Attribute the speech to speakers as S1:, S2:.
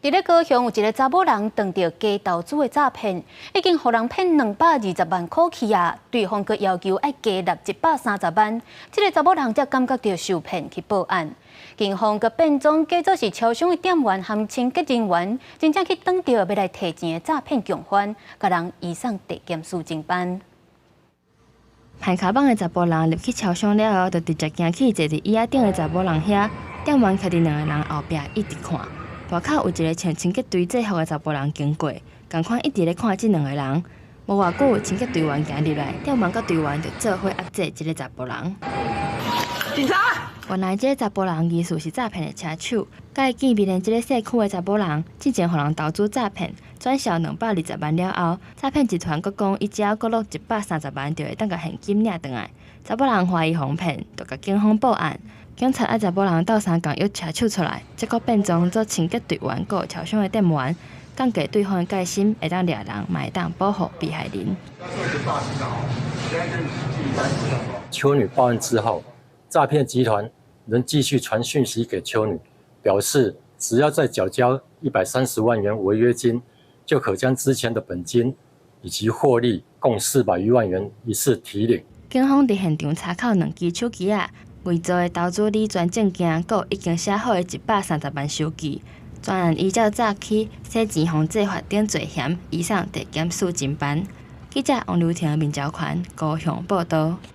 S1: 伫咧高雄有一个查某人撞到假投资的诈骗，已经互人骗220万块去啊！对方阁要求爱加纳130万，这个查某人才感觉到受骗去报案。警方阁变装假作是超商的店员和清洁人员，真正去挡到要来提钱的诈骗共犯，甲人移送地检署侦办。
S2: 歹卡绑的查甫人入去超商了后，就直接行去坐伫椅仔顶的查甫人遐，店员徛伫2个人后壁一直看。外口有一个穿清洁队制服的查甫人经过，共款一直咧看这2个人。无偌久，清洁队员行入来，店员甲队员就做伙压制这个查甫人。
S3: 警察！
S2: 原来这个查甫人疑似是诈骗的车手，甲伊见面的这个社区的查甫人，之前互人投资诈骗，转销220万了后，诈骗集团佫讲伊只要佫落130万，就会当甲现金领倒来。查甫人怀疑哄骗，就甲警方报案。警察爱查甫人斗相共约车手出来，结果变装做清洁队员，佮超商的店员，降低对方的戒心，会当掠人，嘛会当保护被害人。
S4: 邱女报案之后，诈骗集团仍继续传讯息给邱女，表示只要再缴交130万元违约金，就可将之前的本金以及获利共400余万元一次提领。
S2: 警方伫现场查扣2支手机啊。伪造的投资理专证件，佮已经写好的130万收据，专案依照诈欺、洗钱防制法等罪嫌，移送地检署侦办。记者王刘婷、闵昭权高雄报道。